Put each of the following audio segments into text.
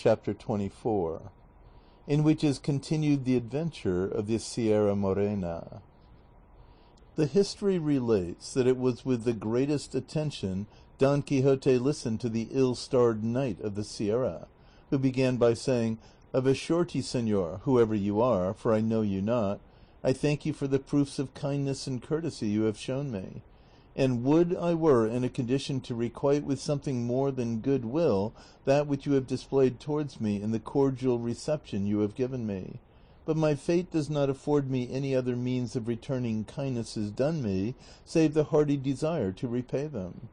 chapter 24, in which is continued the adventure of the Sierra Morena. The history relates that it was with the greatest attention Don Quixote listened to the ill-starred knight of the Sierra, who began by saying, "Of a surety, señor, whoever you are, for I know you not, I thank you for the proofs of kindness and courtesy you have shown me, and would I were in a condition to requite with something more than good will that which you have displayed towards me in the cordial reception you have given me. But my fate does not afford me any other means of returning kindnesses done me, save the hearty desire to repay them."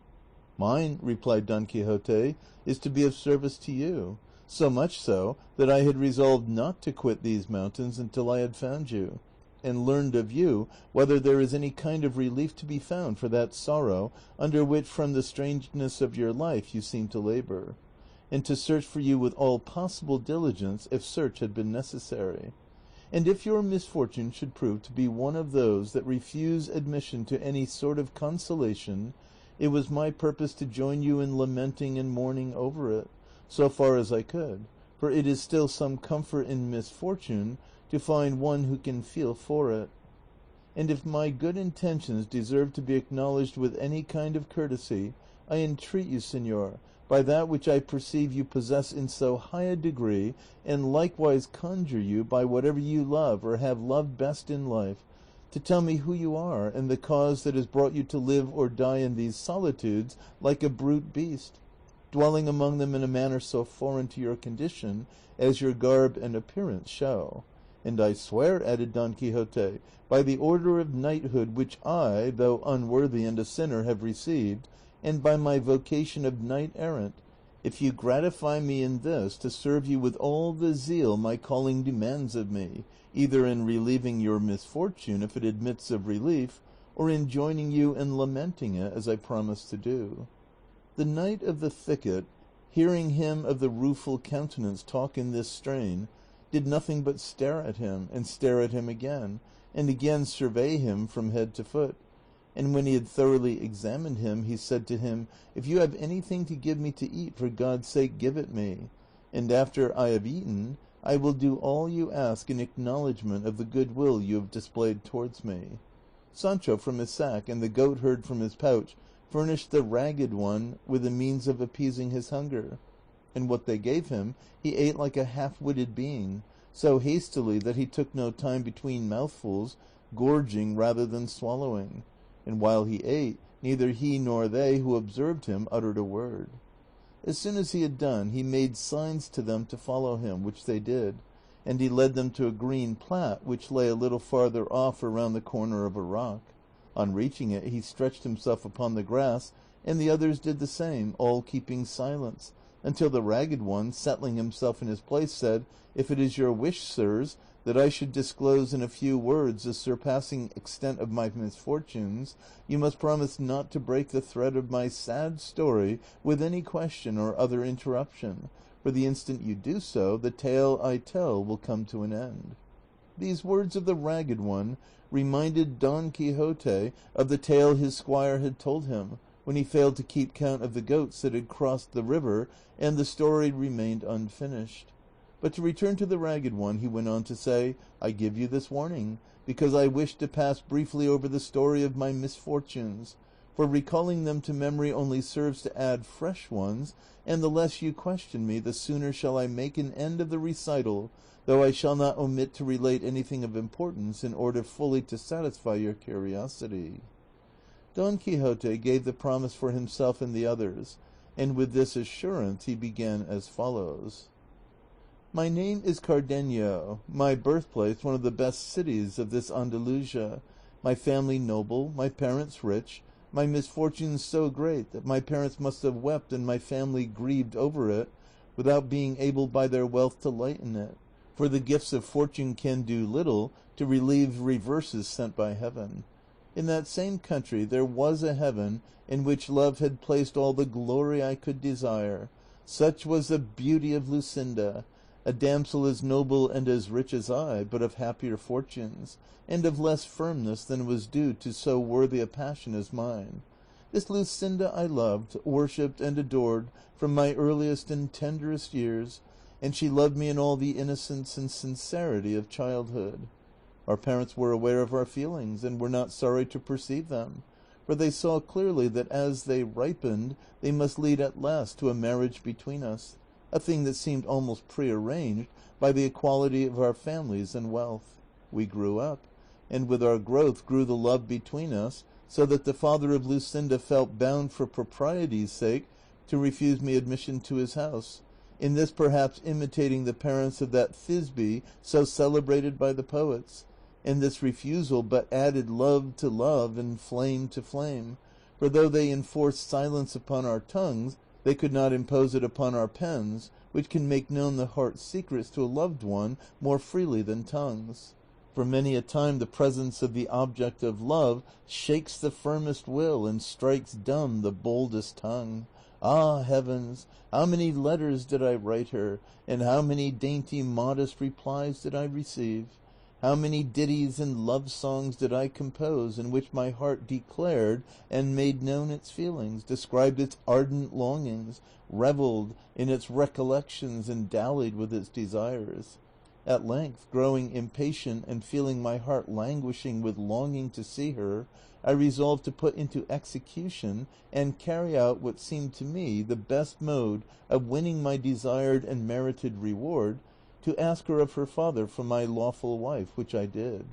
"Mine," replied Don Quixote, "is to be of service to you, so much so that I had resolved not to quit these mountains until I had found you, and learned of you whether there is any kind of relief to be found for that sorrow under which from the strangeness of your life you seem to labor, and to search for you with all possible diligence if search had been necessary. And if your misfortune should prove to be one of those that refuse admission to any sort of consolation, it was my purpose to join you in lamenting and mourning over it, so far as I could, for it is still some comfort in misfortune to find one who can feel for it. And if my good intentions deserve to be acknowledged with any kind of courtesy, I entreat you, señor, by that which I perceive you possess in so high a degree, and likewise conjure you by whatever you love or have loved best in life, to tell me who you are and the cause that has brought you to live or die in these solitudes like a brute beast, dwelling among them in a manner so foreign to your condition as your garb and appearance show. And I swear," added Don Quixote, "by the order of knighthood which I, though unworthy and a sinner, have received, and by my vocation of knight errant, if you gratify me in this, to serve you with all the zeal my calling demands of me, either in relieving your misfortune, if it admits of relief, or in joining you in lamenting it, as I promised to do." The knight of the thicket, hearing him of the rueful countenance talk in this strain, did nothing but stare at him, and stare at him again, and again survey him from head to foot, and when he had thoroughly examined him, he said to him, "If you have anything to give me to eat, for God's sake give it me, and after I have eaten, I will do all you ask in acknowledgment of the good will you have displayed towards me." Sancho from his sack and the goatherd from his pouch furnished the Ragged One with the means of appeasing his hunger, and what they gave him he ate like a half-witted being, so hastily that he took no time between mouthfuls, gorging rather than swallowing, and while he ate, neither he nor they who observed him uttered a word. As soon as he had done, he made signs to them to follow him, which they did, and he led them to a green plat which lay a little farther off around the corner of a rock. On reaching it, he stretched himself upon the grass, and the others did the same, all keeping silence, until the Ragged One, settling himself in his place, said, "If it is your wish, sirs, that I should disclose in a few words the surpassing extent of my misfortunes, you must promise not to break the thread of my sad story with any question or other interruption, for the instant you do so, the tale I tell will come to an end." These words of the Ragged One reminded Don Quixote of the tale his squire had told him, when he failed to keep count of the goats that had crossed the river, and the story remained unfinished. But to return to the Ragged One, he went on to say, "I give you this warning, because I wish to pass briefly over the story of my misfortunes, for recalling them to memory only serves to add fresh ones, and the less you question me, the sooner shall I make an end of the recital, though I shall not omit to relate anything of importance in order fully to satisfy your curiosity." Don Quixote gave the promise for himself and the others, and with this assurance he began as follows. "My name is Cardenio, my birthplace one of the best cities of this Andalusia, my family noble, my parents rich, my misfortunes so great that my parents must have wept and my family grieved over it, without being able by their wealth to lighten it, for the gifts of fortune can do little to relieve reverses sent by heaven. In that same country there was a heaven in which love had placed all the glory I could desire. Such was the beauty of Luscinda, a damsel as noble and as rich as I, but of happier fortunes, and of less firmness than was due to so worthy a passion as mine. This Luscinda I loved, worshipped, and adored from my earliest and tenderest years, and she loved me in all the innocence and sincerity of childhood. Our parents were aware of our feelings, and were not sorry to perceive them, for they saw clearly that as they ripened, they must lead at last to a marriage between us, a thing that seemed almost prearranged by the equality of our families and wealth. We grew up, and with our growth grew the love between us, so that the father of Lucinda felt bound for propriety's sake to refuse me admission to his house, in this perhaps imitating the parents of that Thisbe so celebrated by the poets, and this refusal but added love to love and flame to flame, for though they enforced silence upon our tongues, they could not impose it upon our pens, which can make known the heart's secrets to a loved one more freely than tongues. For many a time the presence of the object of love shakes the firmest will and strikes dumb the boldest tongue. Ah, heavens! How many letters did I write her, and how many dainty modest replies did I receive? How many ditties and love songs did I compose, in which my heart declared and made known its feelings, described its ardent longings, revelled in its recollections, and dallied with its desires. At length, growing impatient and feeling my heart languishing with longing to see her, I resolved to put into execution and carry out what seemed to me the best mode of winning my desired and merited reward, to ask her of her father for my lawful wife, which I did.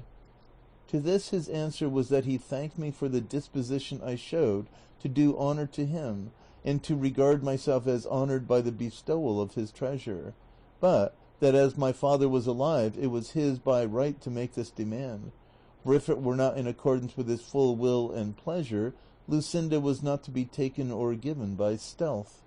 To this his answer was that he thanked me for the disposition I showed to do honor to him, and to regard myself as honored by the bestowal of his treasure, but that as my father was alive, it was his by right to make this demand, for if it were not in accordance with his full will and pleasure, Lucinda was not to be taken or given by stealth.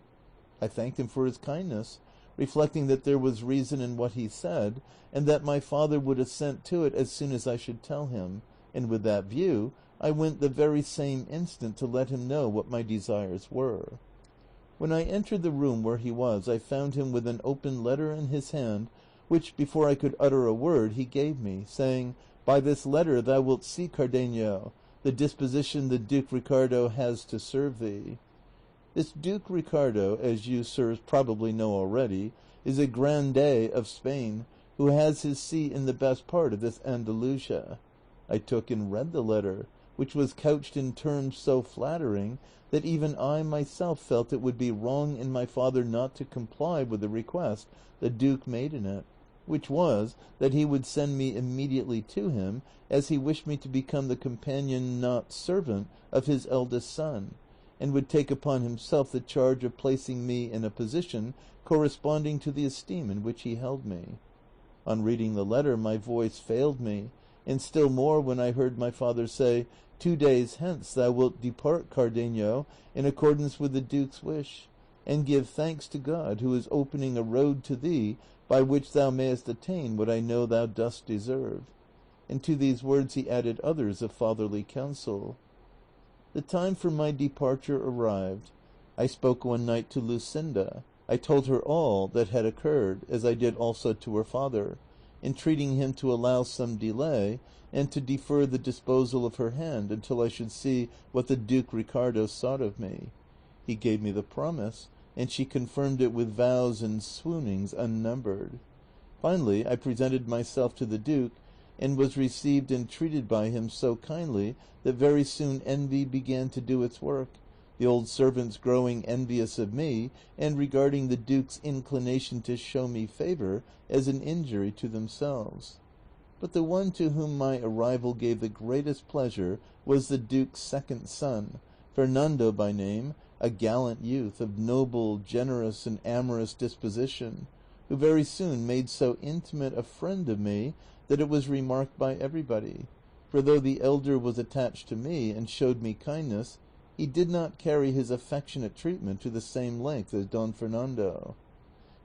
I thanked him for his kindness, reflecting that there was reason in what he said, and that my father would assent to it as soon as I should tell him, and with that view I went the very same instant to let him know what my desires were. When I entered the room where he was, I found him with an open letter in his hand, which, before I could utter a word, he gave me, saying, "By this letter thou wilt see, Cardenio, the disposition the Duke Ricardo has to serve thee." This Duke Ricardo, as you, sirs, probably know already, is a grande of Spain, who has his seat in the best part of this Andalusia. I took and read the letter, which was couched in terms so flattering that even I myself felt it would be wrong in my father not to comply with the request the Duke made in it, which was that he would send me immediately to him, as he wished me to become the companion, not servant, of his eldest son, and would take upon himself the charge of placing me in a position corresponding to the esteem in which he held me. On reading the letter my voice failed me, and still more when I heard my father say, "2 days hence thou wilt depart, Cardenio, in accordance with the Duke's wish, and give thanks to God, who is opening a road to thee by which thou mayest attain what I know thou dost deserve." And to these words he added others of fatherly counsel. The time for my departure arrived. I spoke one night to Lucinda. I told her all that had occurred, as I did also to her father, entreating him to allow some delay, and to defer the disposal of her hand until I should see what the Duke Ricardo sought of me. He gave me the promise, and she confirmed it with vows and swoonings unnumbered. Finally, I presented myself to the Duke, and was received and treated by him so kindly that very soon envy began to do its work, the old servants growing envious of me, and regarding the Duke's inclination to show me favor as an injury to themselves. But the one to whom my arrival gave the greatest pleasure was the Duke's second son, Fernando by name, a gallant youth of noble, generous, and amorous disposition, who very soon made so intimate a friend of me that it was remarked by everybody, for though the elder was attached to me and showed me kindness, he did not carry his affectionate treatment to the same length as Don Fernando.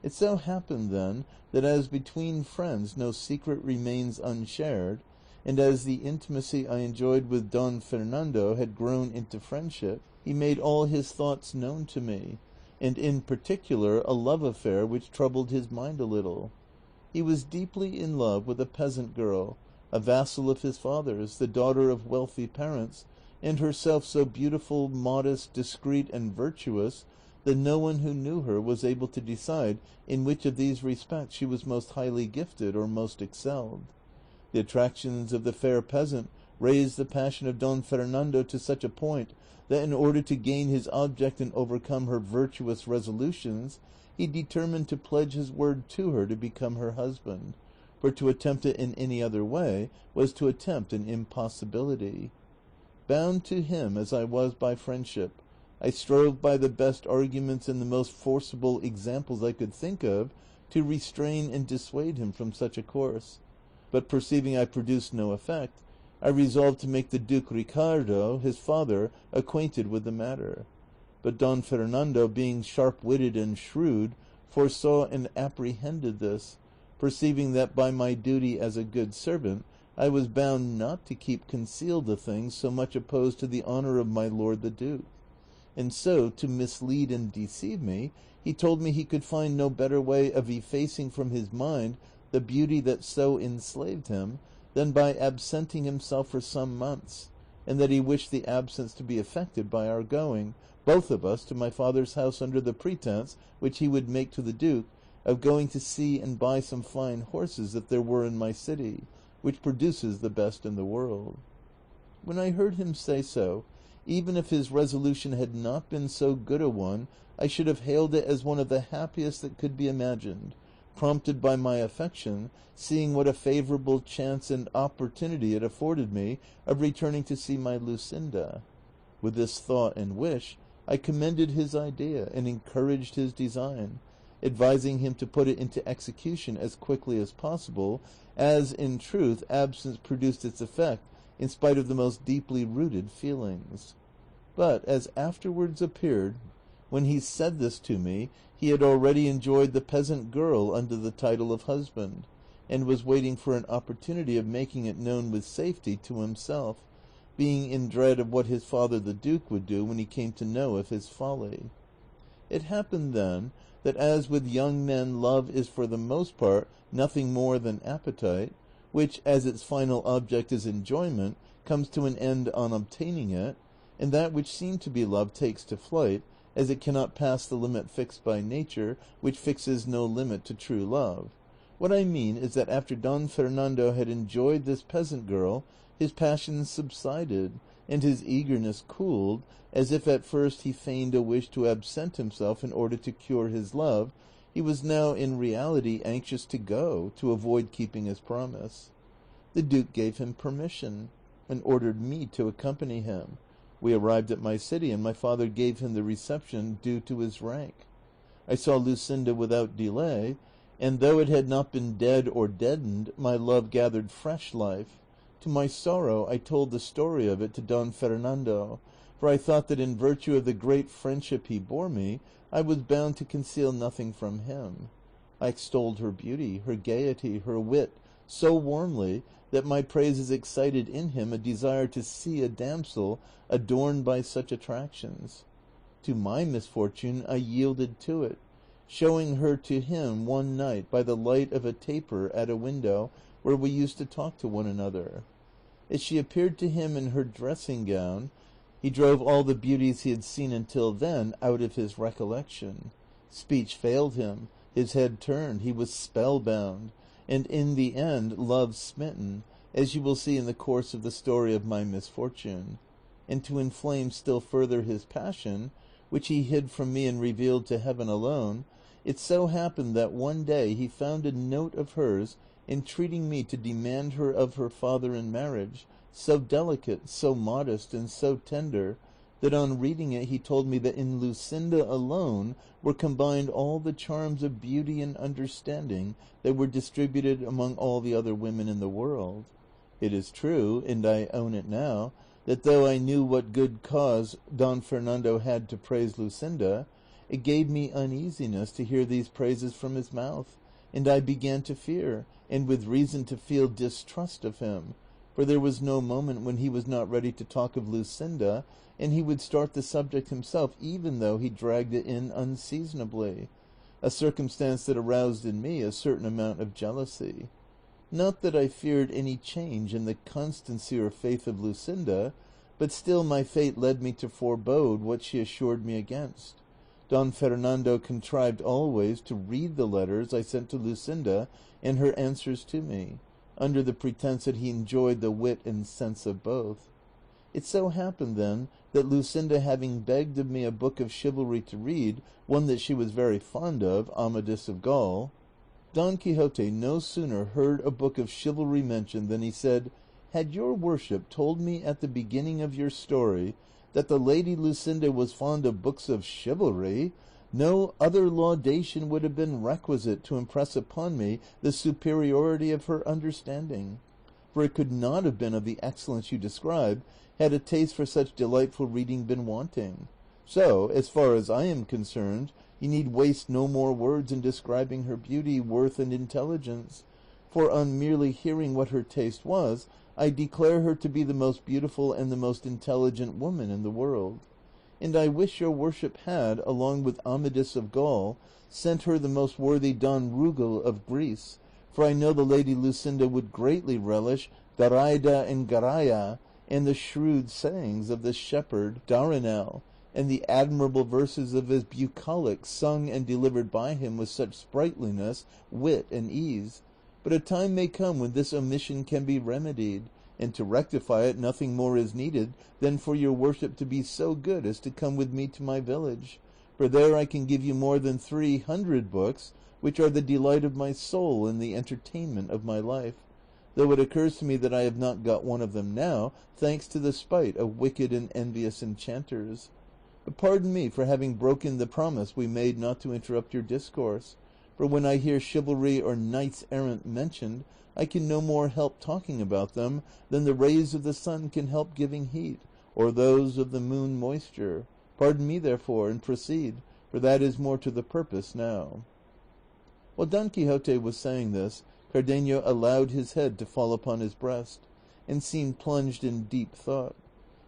It so happened, then, that as between friends no secret remains unshared, and as the intimacy I enjoyed with Don Fernando had grown into friendship, he made all his thoughts known to me, and in particular a love affair which troubled his mind a little. He was deeply in love with a peasant girl, a vassal of his father's, the daughter of wealthy parents, and herself so beautiful, modest, discreet, and virtuous that no one who knew her was able to decide in which of these respects she was most highly gifted or most excelled. The attractions of the fair peasant raised the passion of Don Fernando to such a point that in order to gain his object and overcome her virtuous resolutions, he determined to pledge his word to her to become her husband, for to attempt it in any other way was to attempt an impossibility. Bound to him as I was by friendship, I strove by the best arguments and the most forcible examples I could think of to restrain and dissuade him from such a course, but perceiving I produced no effect, I resolved to make the Duke Ricardo, his father, acquainted with the matter. But Don Fernando, being sharp-witted and shrewd, foresaw and apprehended this, perceiving that by my duty as a good servant I was bound not to keep concealed the things so much opposed to the honor of my lord the Duke. And so, to mislead and deceive me, he told me he could find no better way of effacing from his mind the beauty that so enslaved him than by absenting himself for some months, and that he wished the absence to be effected by our going, both of us, to my father's house under the pretence, which he would make to the Duke, of going to see and buy some fine horses that there were in my city, which produces the best in the world. When I heard him say so, even if his resolution had not been so good a one, I should have hailed it as one of the happiest that could be imagined, prompted by my affection, seeing what a favorable chance and opportunity it afforded me of returning to see my Luscinda. With this thought and wish, I commended his idea and encouraged his design, advising him to put it into execution as quickly as possible, as, in truth, absence produced its effect in spite of the most deeply rooted feelings. But, as afterwards appeared, when he said this to me, he had already enjoyed the peasant girl under the title of husband, and was waiting for an opportunity of making it known with safety to himself, being in dread of what his father the Duke would do when he came to know of his folly. It happened then that as with young men love is for the most part nothing more than appetite, which, as its final object is enjoyment, comes to an end on obtaining it, and that which seemed to be love takes to flight, as it cannot pass the limit fixed by nature, which fixes no limit to true love. What I mean is that after Don Fernando had enjoyed this peasant girl, his passion subsided, and his eagerness cooled, as if at first he feigned a wish to absent himself in order to cure his love, he was now in reality anxious to go, to avoid keeping his promise. The Duke gave him permission, and ordered me to accompany him. We arrived at my city, and my father gave him the reception due to his rank. I saw Luscinda without delay, and though it had not been dead or deadened, my love gathered fresh life. To my sorrow I told the story of it to Don Fernando, for I thought that in virtue of the great friendship he bore me, I was bound to conceal nothing from him. I extolled her beauty, her gaiety, her wit, so warmly that my praises excited in him a desire to see a damsel adorned by such attractions. To my misfortune I yielded to it, showing her to him one night by the light of a taper at a window where we used to talk to one another. As she appeared to him in her dressing gown, he drove all the beauties he had seen until then out of his recollection. Speech failed him, his head turned, he was spellbound, and in the end love smitten, as you will see in the course of the story of my misfortune. And to inflame still further his passion, which he hid from me and revealed to heaven alone, it so happened that one day he found a note of hers entreating me to demand her of her father in marriage, so delicate, so modest, and so tender, that on reading it he told me that in Luscinda alone were combined all the charms of beauty and understanding that were distributed among all the other women in the world. It is true, and I own it now, that though I knew what good cause Don Fernando had to praise Luscinda, it gave me uneasiness to hear these praises from his mouth, and I began to fear, and with reason to feel distrust of him, for there was no moment when he was not ready to talk of Luscinda, and he would start the subject himself even though he dragged it in unseasonably, a circumstance that aroused in me a certain amount of jealousy. Not that I feared any change in the constancy or faith of Luscinda, but still my fate led me to forebode what she assured me against. Don Fernando contrived always to read the letters I sent to Luscinda and her answers to me, under the pretence that he enjoyed the wit and sense of both. It so happened, then, that Luscinda having begged of me a book of chivalry to read, one that she was very fond of, Amadis of Gaul, Don Quixote no sooner heard a book of chivalry mentioned than he said, "Had your worship told me at the beginning of your story that the lady Luscinda was fond of books of chivalry, no other laudation would have been requisite to impress upon me the superiority of her understanding, for it could not have been of the excellence you describe had a taste for such delightful reading been wanting. So, as far as I am concerned, you need waste no more words in describing her beauty, worth, and intelligence, for on merely hearing what her taste was, I declare her to be the most beautiful and the most intelligent woman in the world. And I wish your worship had, along with Amadis of Gaul, sent her the most worthy Don Rugel of Greece, for I know the lady Luscinda would greatly relish Garaida and Garaya, and the shrewd sayings of the shepherd Darinel, and the admirable verses of his bucolic, sung and delivered by him with such sprightliness, wit, and ease. But a time may come when this omission can be remedied, and to rectify it nothing more is needed than for your worship to be so good as to come with me to my village, for there I can give you more than 300 books, which are the delight of my soul and the entertainment of my life, though it occurs to me that I have not got one of them now, thanks to the spite of wicked and envious enchanters. But pardon me for having broken the promise we made not to interrupt your discourse, for when I hear chivalry or knights errant mentioned, I can no more help talking about them than the rays of the sun can help giving heat, or those of the moon moisture. Pardon me, therefore, and proceed, for that is more to the purpose now." While Don Quixote was saying this, Cardenio allowed his head to fall upon his breast, and seemed plunged in deep thought,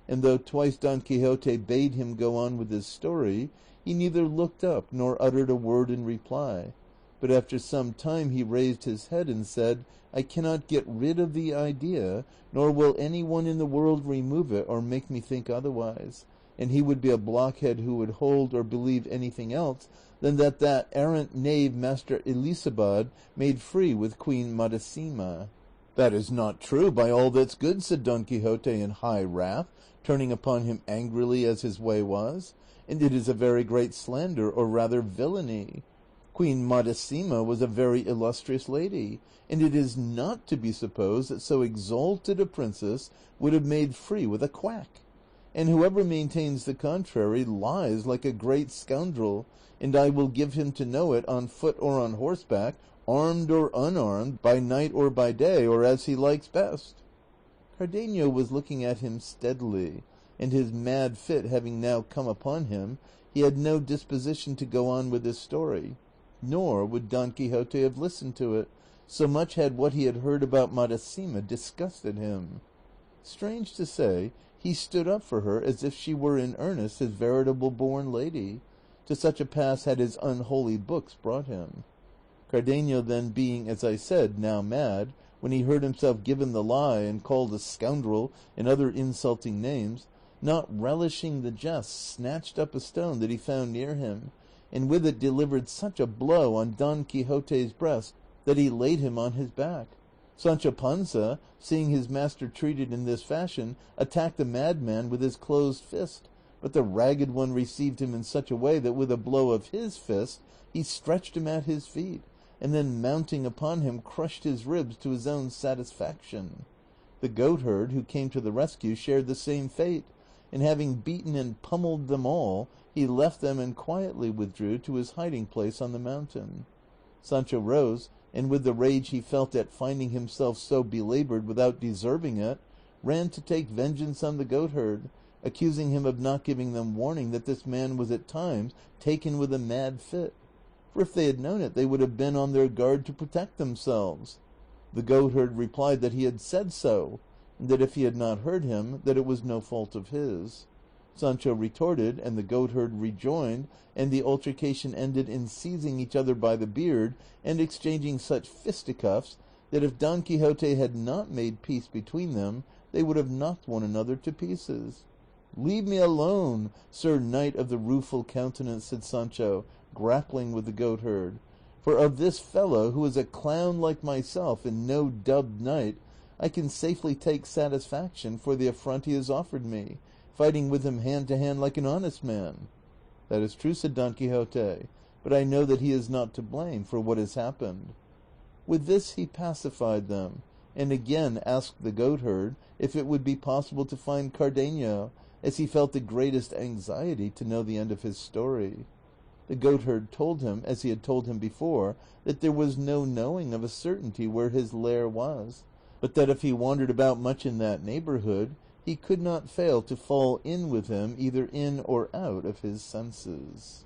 and though twice Don Quixote bade him go on with his story, he neither looked up nor uttered a word in reply, but after some time he raised his head and said, "I cannot get rid of the idea, nor will any one in the world remove it or make me think otherwise, and he would be a blockhead who would hold or believe anything else than that errant knave Master Elisabad made free with Queen Madasima." "That is not true, by all that's good," said Don Quixote in high wrath, turning upon him angrily as his way was, "and it is a very great slander, or rather villainy. Queen Madasima was a very illustrious lady, and it is not to be supposed that so exalted a princess would have made free with a quack, and whoever maintains the contrary lies like a great scoundrel, and I will give him to know it on foot or on horseback, armed or unarmed, by night or by day, or as he likes best." Cardenio was looking at him steadily, and his mad fit having now come upon him, he had no disposition to go on with his story, nor would Don Quixote have listened to it, so much had what he had heard about Madasima disgusted him. Strange to say, he stood up for her as if she were in earnest his veritable born lady, to such a pass had his unholy books brought him. Cardenio then being, as I said, now mad, when he heard himself given the lie and called a scoundrel and other insulting names, not relishing the jest, snatched up a stone that he found near him, and with it delivered such a blow on Don Quixote's breast that he laid him on his back. Sancho Panza, seeing his master treated in this fashion, attacked the madman with his closed fist, but the ragged one received him in such a way that with a blow of his fist he stretched him at his feet, and then mounting upon him crushed his ribs to his own satisfaction. The goatherd, who came to the rescue, shared the same fate, and having beaten and pummeled them all, he left them and quietly withdrew to his hiding place on the mountain. Sancho rose, and with the rage he felt at finding himself so belaboured without deserving it, ran to take vengeance on the goatherd, accusing him of not giving them warning that this man was at times taken with a mad fit, for if they had known it they would have been on their guard to protect themselves. The goatherd replied that he had said so, and that if he had not heard him, that it was no fault of his. Sancho retorted, and the goatherd rejoined, and the altercation ended in seizing each other by the beard and exchanging such fisticuffs that if Don Quixote had not made peace between them, they would have knocked one another to pieces. Leave me alone, Sir Knight of the Rueful Countenance," said Sancho, grappling with the goatherd, " for of this fellow, who is a clown like myself and no dubbed knight, I can safely take satisfaction for the affront he has offered me, fighting with him hand to hand like an honest man." " That is true," said Don Quixote, " but I know that he is not to blame for what has happened." With this he pacified them, and again asked the goatherd if it would be possible to find Cardenio, as he felt the greatest anxiety to know the end of his story. The goatherd told him, as he had told him before, that there was no knowing of a certainty where his lair was, but that if he wandered about much in that neighborhood he could not fail to fall in with him either in or out of his senses.